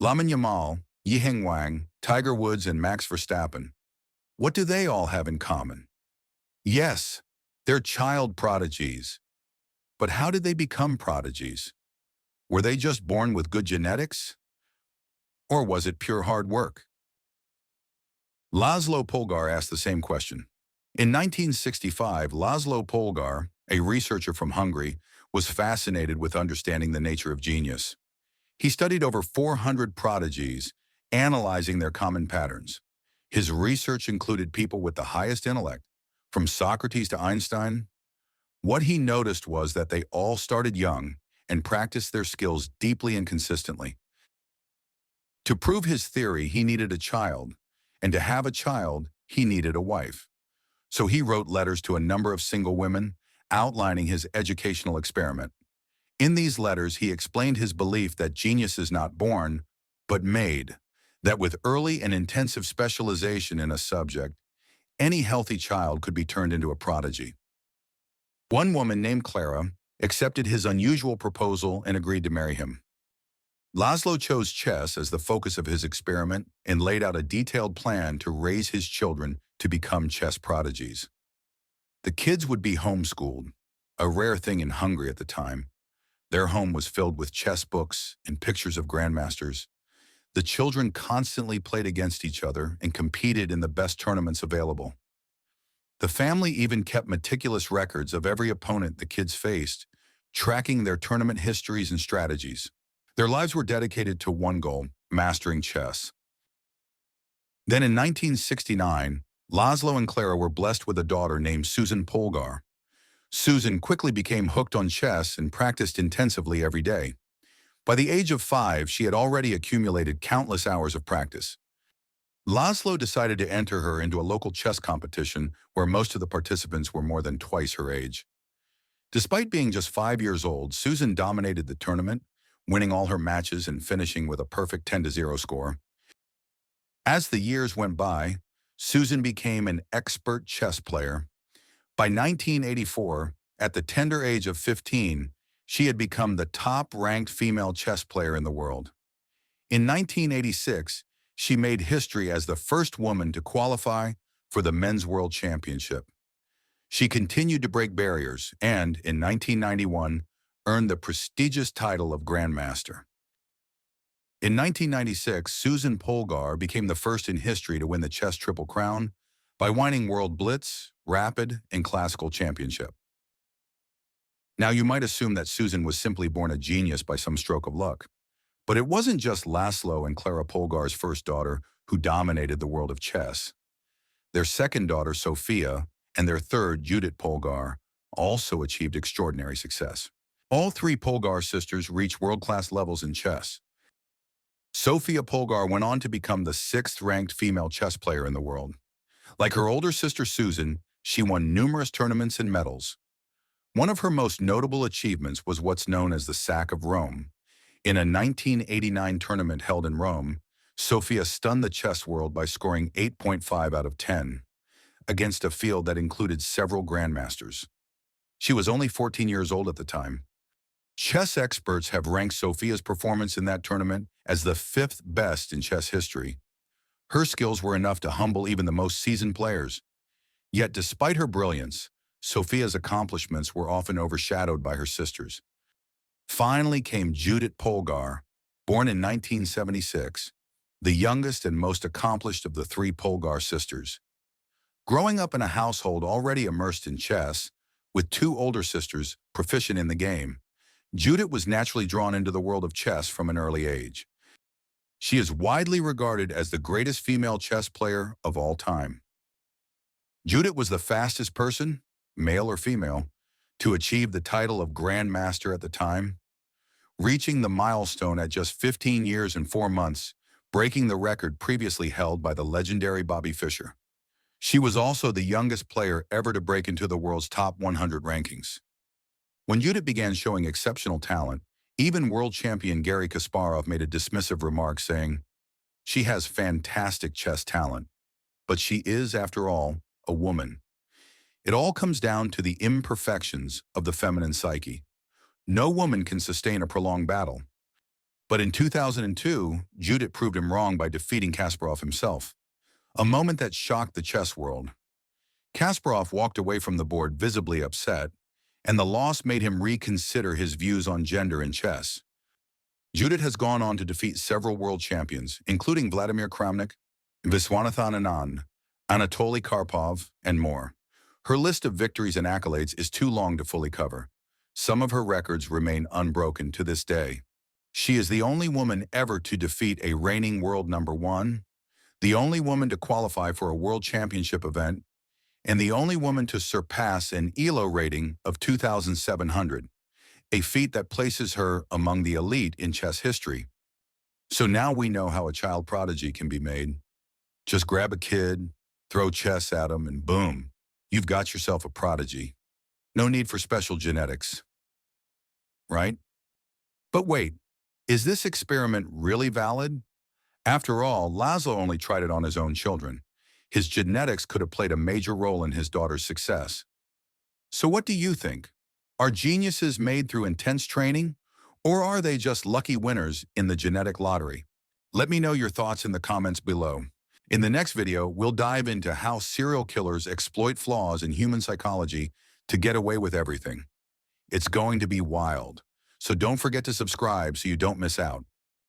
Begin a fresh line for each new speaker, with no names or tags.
Lamine Yamal, Yiheng Wang, Tiger Woods, and Max Verstappen. What do they all have in common? Yes, they're child prodigies. But how did they become prodigies? Were they just born with good genetics? Or was it pure hard work? Laszlo Polgar asked the same question. In 1965, Laszlo Polgar, a researcher from Hungary, was fascinated with understanding the nature of genius. He studied over 400 prodigies, analyzing their common patterns. His research included people with the highest intellect, from Socrates to Einstein. What he noticed was that they all started young and practiced their skills deeply and consistently. To prove his theory, he needed a child, and to have a child, he needed a wife. So he wrote letters to a number of single women, outlining his educational experiment. In these letters, he explained his belief that genius is not born, but made, that with early and intensive specialization in a subject, any healthy child could be turned into a prodigy. One woman named Clara accepted his unusual proposal and agreed to marry him. Laszlo chose chess as the focus of his experiment and laid out a detailed plan to raise his children to become chess prodigies. The kids would be homeschooled, a rare thing in Hungary at the time. Their home was filled with chess books and pictures of grandmasters. The children constantly played against each other and competed in the best tournaments available. The family even kept meticulous records of every opponent the kids faced, tracking their tournament histories and strategies. Their lives were dedicated to one goal: mastering chess. Then in 1969, Laszlo and Clara were blessed with a daughter named Susan Polgar. Susan quickly became hooked on chess and practiced intensively every day. By the age of 5, she had already accumulated countless hours of practice. Laszlo decided to enter her into a local chess competition where most of the participants were more than twice her age. Despite being just 5 years old, Susan dominated the tournament, winning all her matches and finishing with a perfect 10-0 score. As the years went by, Susan became an expert chess player. By 1984, at the tender age of 15, she had become the top-ranked female chess player in the world. In 1986, she made history as the first woman to qualify for the Men's World Championship. She continued to break barriers and, in 1991, earned the prestigious title of Grandmaster. In 1996, Susan Polgar became the first in history to win the chess Triple Crown by winning World Blitz, Rapid, and Classical Championship. Now, you might assume that Susan was simply born a genius by some stroke of luck. But it wasn't just Laszlo and Clara Polgar's first daughter who dominated the world of chess. Their second daughter, Sofia, and their third, Judit Polgar, also achieved extraordinary success. All three Polgar sisters reached world-class levels in chess. Sofia Polgar went on to become the 6th-ranked female chess player in the world. Like her older sister Susan, she won numerous tournaments and medals. One of her most notable achievements was what's known as the Sack of Rome. In a 1989 tournament held in Rome, Sofia stunned the chess world by scoring 8.5 out of 10 against a field that included several grandmasters. She was only 14 years old at the time. Chess experts have ranked Sofia's performance in that tournament as the 5th best in chess history. Her skills were enough to humble even the most seasoned players. Yet despite her brilliance, Sofia's accomplishments were often overshadowed by her sisters. Finally came Judit Polgar, born in 1976, the youngest and most accomplished of the 3 Polgar sisters. Growing up in a household already immersed in chess, with 2 older sisters proficient in the game, Judit was naturally drawn into the world of chess from an early age. She is widely regarded as the greatest female chess player of all time. Judit was the fastest person, male or female, to achieve the title of Grandmaster at the time, reaching the milestone at just 15 years and 4 months, breaking the record previously held by the legendary Bobby Fischer. She was also the youngest player ever to break into the world's top 100 rankings. When Judit began showing exceptional talent, even world champion Garry Kasparov made a dismissive remark saying, "She has fantastic chess talent, but she is, after all, a woman." It all comes down to the imperfections of the feminine psyche. No woman can sustain a prolonged battle. But in 2002, Judit proved him wrong by defeating Kasparov himself, a moment that shocked the chess world. Kasparov walked away from the board visibly upset, and the loss made him reconsider his views on gender in chess. Judit has gone on to defeat several world champions, including Vladimir Kramnik, Viswanathan Anand, Anatoly Karpov, and more. Her list of victories and accolades is too long to fully cover. Some of her records remain unbroken to this day. She is the only woman ever to defeat a reigning world number one, the only woman to qualify for a world championship event, and the only woman to surpass an ELO rating of 2,700, a feat that places her among the elite in chess history. So now we know how a child prodigy can be made. Just grab a kid, throw chess at him, and boom, you've got yourself a prodigy. No need for special genetics, right? But wait, is this experiment really valid? After all, Laszlo only tried it on his own children. His genetics could have played a major role in his daughter's success. So what do you think? Are geniuses made through intense training, or are they just lucky winners in the genetic lottery? Let me know your thoughts in the comments below. In the next video, we'll dive into how serial killers exploit flaws in human psychology to get away with everything. It's going to be wild. So don't forget to subscribe so you don't miss out.